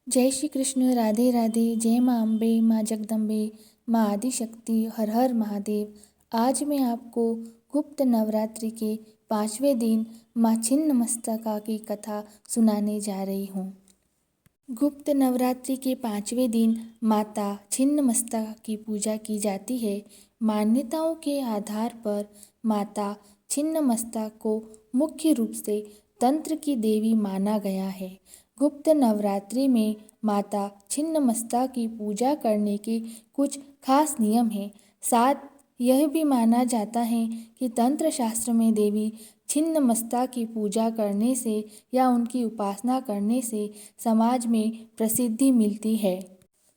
जय श्री कृष्ण। राधे राधे। जय माँ अम्बे, माँ जगदम्बे, माँ आदिशक्ति, हर हर महादेव। आज मैं आपको गुप्त नवरात्रि के 5वें दिन माँ छिन्नमस्तिका की कथा सुनाने जा रही हूँ। गुप्त नवरात्रि के 5वें दिन माता छिन्नमस्तिका की पूजा की जाती है। मान्यताओं के आधार पर माता छिन्नमस्तिका को मुख्य रूप से तंत्र की देवी माना गया है। गुप्त नवरात्रि में माता छिन्नमस्तिका की पूजा करने के कुछ खास नियम हैं। साथ यह भी माना जाता है कि तंत्र शास्त्र में देवी छिन्नमस्तिका की पूजा करने से या उनकी उपासना करने से समाज में प्रसिद्धि मिलती है।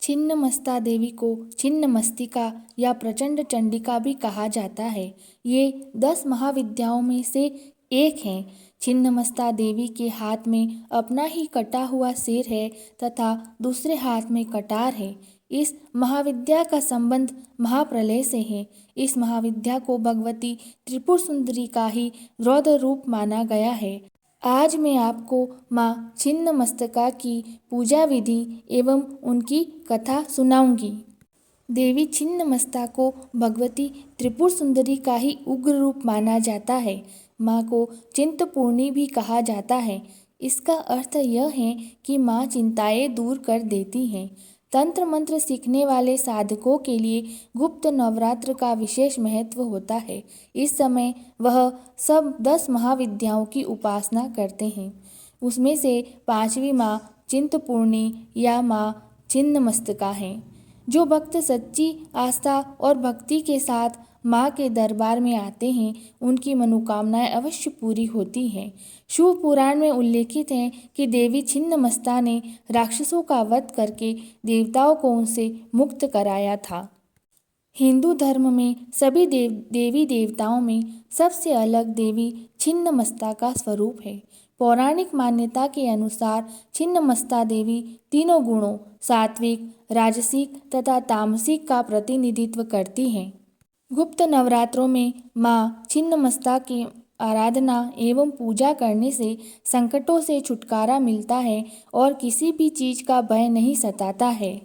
छिन्नमस्तिका देवी को छिन्नमस्तिका या प्रचंड चंडिका भी कहा जाता है। ये 10 महाविद्याओं में से एक हैं। छिन्नमस्तिका देवी के हाथ में अपना ही कटा हुआ सिर है तथा दूसरे हाथ में कटार है। इस महाविद्या का संबंध महाप्रलय से है। इस महाविद्या को भगवती त्रिपुर सुंदरी का ही रौद्र रूप माना गया है। आज मैं आपको माँ छिन्नमस्तिका की पूजा विधि एवं उनकी कथा सुनाऊंगी। देवी छिन्नमस्तिका को भगवती त्रिपुर सुंदरी का ही उग्र रूप माना जाता है। माँ को चिंतपूर्णी भी कहा जाता है। इसका अर्थ यह है कि माँ चिंताएं दूर कर देती हैं। तंत्र मंत्र सीखने वाले साधकों के लिए गुप्त नवरात्र का विशेष महत्व होता है। इस समय वह सब 10 महाविद्याओं की उपासना करते हैं। उसमें से 5वीं माँ चिंतपूर्णी या माँ छिन्नमस्तिका हैं। जो भक्त सच्ची आस्था और भक्ति के साथ माँ के दरबार में आते हैं, उनकी मनोकामनाएं अवश्य पूरी होती हैं। शिव पुराण में उल्लेखित है कि देवी छिन्नमस्तिका ने राक्षसों का वध करके देवताओं को उनसे मुक्त कराया था। हिंदू धर्म में सभी देवी देवताओं में सबसे अलग देवी छिन्नमस्तिका का स्वरूप है। पौराणिक मान्यता के अनुसार छिन्नमस्तिका देवी तीनों गुणों सात्विक, राजसिक तथा तामसिक का प्रतिनिधित्व करती हैं। गुप्त नवरात्रों में माँ छिन्नमस्तिका की आराधना एवं पूजा करने से संकटों से छुटकारा मिलता है और किसी भी चीज का भय नहीं सताता है।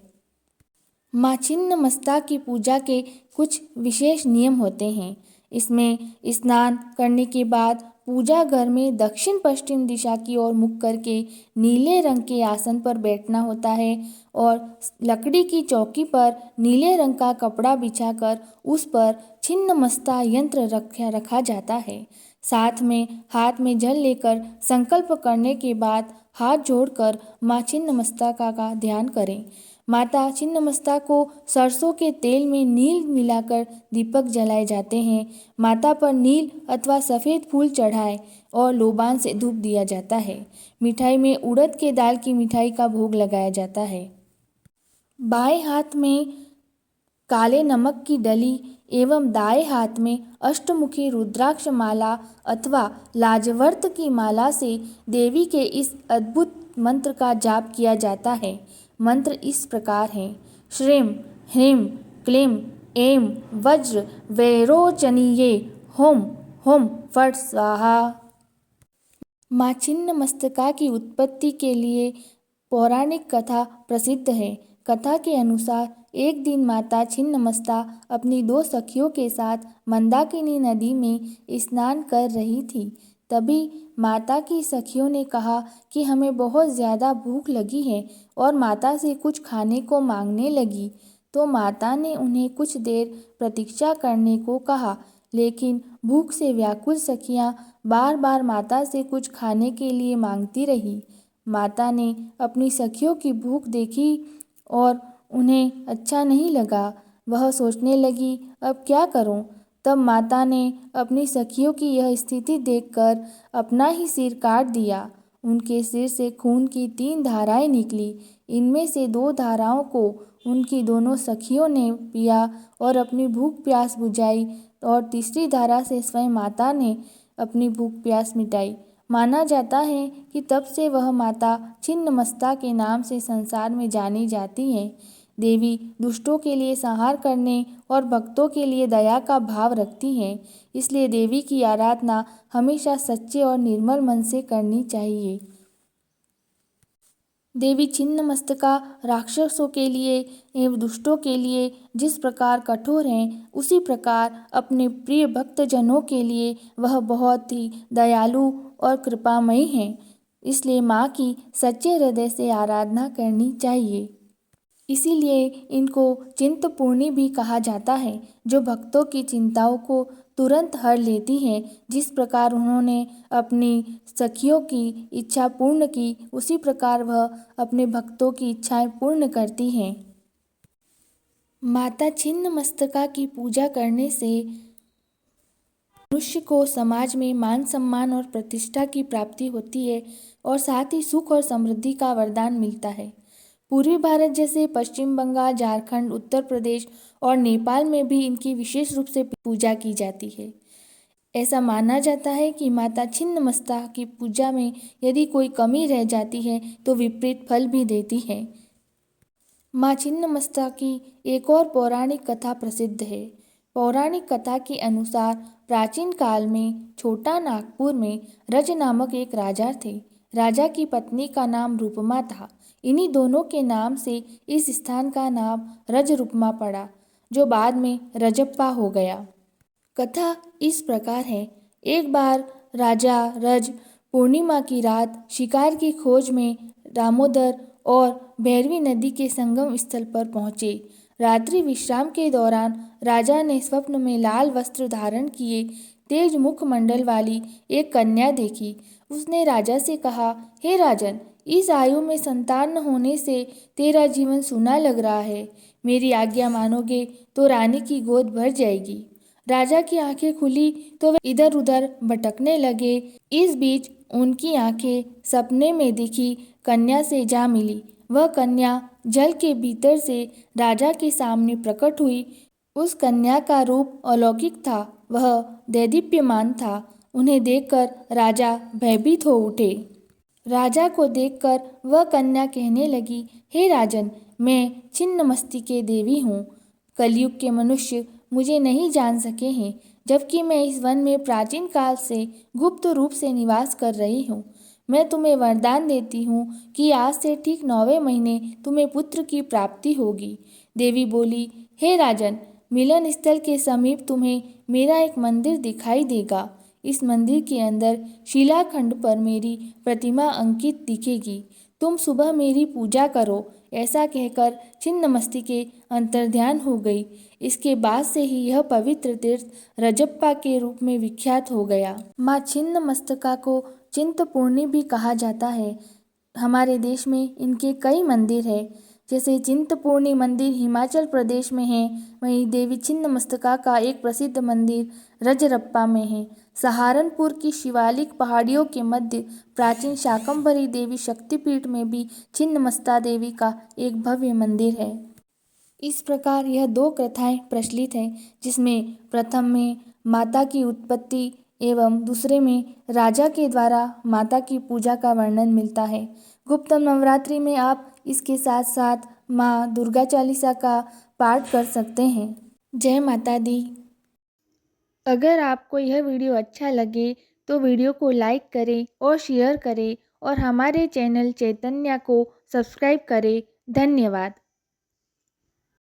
माँ छिन्नमस्तिका की पूजा के कुछ विशेष नियम होते हैं। इसमें स्नान करने के बाद पूजा घर में दक्षिण पश्चिम दिशा की ओर मुख करके नीले रंग के आसन पर बैठना होता है और लकड़ी की चौकी पर नीले रंग का कपड़ा बिछाकर उस पर छिन्नमस्तिका यंत्र रखा जाता है। साथ में हाथ में जल लेकर संकल्प करने के बाद हाथ जोड़कर माँ छिन्नमस्तिका का ध्यान करें। माता छिन्नमस्तिका को सरसों के तेल में नील मिलाकर दीपक जलाए जाते हैं। माता पर नील अथवा सफ़ेद फूल चढ़ाए और लोबान से धूप दिया जाता है। मिठाई में उड़द के दाल की मिठाई का भोग लगाया जाता है। बाएं हाथ में काले नमक की डली एवं दाएं हाथ में अष्टमुखी रुद्राक्ष माला अथवा लाजवर्त की माला से देवी के इस अद्भुत मंत्र का जाप किया जाता है। मंत्र इस प्रकार हैं। श्रीं ह्रीं क्लीं ऐं वज्र वैरोचनीये हुम हुम फट स्वाहा। माँ छिन्नमस्तिका की उत्पत्ति के लिए पौराणिक कथा प्रसिद्ध है। कथा के अनुसार एक दिन माता छिन्नमस्तिका अपनी 2 सखियों के साथ मंदाकिनी नदी में स्नान कर रही थी। तभी माता की सखियों ने कहा कि हमें बहुत ज़्यादा भूख लगी है और माता से कुछ खाने को मांगने लगी। तो माता ने उन्हें कुछ देर प्रतीक्षा करने को कहा, लेकिन भूख से व्याकुल सखियां बार बार माता से कुछ खाने के लिए मांगती रही। माता ने अपनी सखियों की भूख देखी और उन्हें अच्छा नहीं लगा। वह सोचने लगी, अब क्या करूं? तब माता ने अपनी सखियों की यह स्थिति देखकर अपना ही सिर काट दिया। उनके सिर से खून की 3 धाराएं निकली। इनमें से 2 धाराओं को उनकी दोनों सखियों ने पिया और अपनी भूख प्यास बुझाई और तीसरी धारा से स्वयं माता ने अपनी भूख प्यास मिटाई। माना जाता है कि तब से वह माता छिन्नमस्तिका के नाम से संसार में जानी जाती हैं। देवी दुष्टों के लिए संहार करने और भक्तों के लिए दया का भाव रखती हैं। इसलिए देवी की आराधना हमेशा सच्चे और निर्मल मन से करनी चाहिए। देवी छिन्नमस्तिका राक्षसों के लिए एवं दुष्टों के लिए जिस प्रकार कठोर हैं, उसी प्रकार अपने प्रिय भक्तजनों के लिए वह बहुत ही दयालु और कृपामयी हैं। इसलिए माँ की सच्चे हृदय से आराधना करनी चाहिए। इसीलिए इनको चिंतपूर्णी भी कहा जाता है, जो भक्तों की चिंताओं को तुरंत हर लेती हैं। जिस प्रकार उन्होंने अपनी सखियों की इच्छा पूर्ण की, उसी प्रकार वह अपने भक्तों की इच्छाएं पूर्ण करती हैं। माता छिन्नमस्तिका की पूजा करने से मनुष्य को समाज में मान सम्मान और प्रतिष्ठा की प्राप्ति होती है और साथ ही सुख और समृद्धि का वरदान मिलता है। पूर्वी भारत जैसे पश्चिम बंगाल, झारखंड, उत्तर प्रदेश और नेपाल में भी इनकी विशेष रूप से पूजा की जाती है। ऐसा माना जाता है कि माता छिन्नमस्तिका की पूजा में यदि कोई कमी रह जाती है तो विपरीत फल भी देती है। माँ छिन्नमस्तिका की एक और पौराणिक कथा प्रसिद्ध है। पौराणिक कथा के अनुसार प्राचीन काल में छोटा नागपुर में रज नामक एक राजा थे। राजा की पत्नी का नाम रूपमा था। इन्हीं दोनों के नाम से इस स्थान का नाम रजरूपमा पड़ा, जो बाद में रजप्पा हो गया। कथा इस प्रकार है। एक बार राजा रज पूर्णिमा की रात शिकार की खोज में दामोदर और भैरवी नदी के संगम स्थल पर पहुंचे। रात्रि विश्राम के दौरान राजा ने स्वप्न में लाल वस्त्र धारण किए तेज मुखमंडल वाली एक कन्या देखी। उसने राजा से कहा, हे राजन, इस आयु में संतान न होने से तेरा जीवन सूना लग रहा है। मेरी आज्ञा मानोगे तो रानी की गोद भर जाएगी। राजा की आंखें खुली तो वे इधर उधर भटकने लगे। इस बीच उनकी आंखें सपने में दिखी कन्या से जा मिली। वह कन्या जल के भीतर से राजा के सामने प्रकट हुई। उस कन्या का रूप अलौकिक था, वह दैदीप्यमान था। उन्हें देखकर राजा भयभीत हो उठे। राजा को देखकर वह कन्या कहने लगी, हे राजन, मैं छिन्नमस्तिके देवी हूँ। कलयुग के मनुष्य मुझे नहीं जान सके हैं, जबकि मैं इस वन में प्राचीन काल से गुप्त रूप से निवास कर रही हूँ। मैं तुम्हें वरदान देती हूँ कि आज से ठीक 9वें महीने तुम्हें पुत्र की प्राप्ति होगी। देवी बोली, हे राजन, मिलन स्थल के समीप तुम्हें मेरा एक मंदिर दिखाई देगा। इस मंदिर के अंदर शिलाखंड पर मेरी प्रतिमा अंकित दिखेगी। तुम सुबह मेरी पूजा करो। ऐसा कहकर छिन्नमस्तिके अंतर्ध्यान हो गई। इसके बाद से ही यह पवित्र तीर्थ रजप्पा के रूप में विख्यात हो गया। माँ छिन्नमस्तिका को चिंतपूर्णी भी कहा जाता है। हमारे देश में इनके कई मंदिर हैं। जैसे चिंतपूर्णी मंदिर हिमाचल प्रदेश में है, वहीं देवी छिन्नमस्तिका का एक प्रसिद्ध मंदिर रजरप्पा में है। सहारनपुर की शिवालिक पहाड़ियों के मध्य प्राचीन शाकंभरी देवी शक्तिपीठ में भी छिन्नमस्ता देवी का एक भव्य मंदिर है। इस प्रकार यह 2 कथाएं प्रचलित हैं, जिसमें प्रथम में माता की उत्पत्ति एवं दूसरे में राजा के द्वारा माता की पूजा का वर्णन मिलता है। गुप्त नवरात्रि में आप इसके साथ साथ माँ दुर्गा चालीसा का पाठ कर सकते हैं। जय माता दी। अगर आपको यह वीडियो अच्छा लगे तो वीडियो को लाइक करें और शेयर करें और हमारे चैनल चैतन्या को सब्सक्राइब करें। धन्यवाद।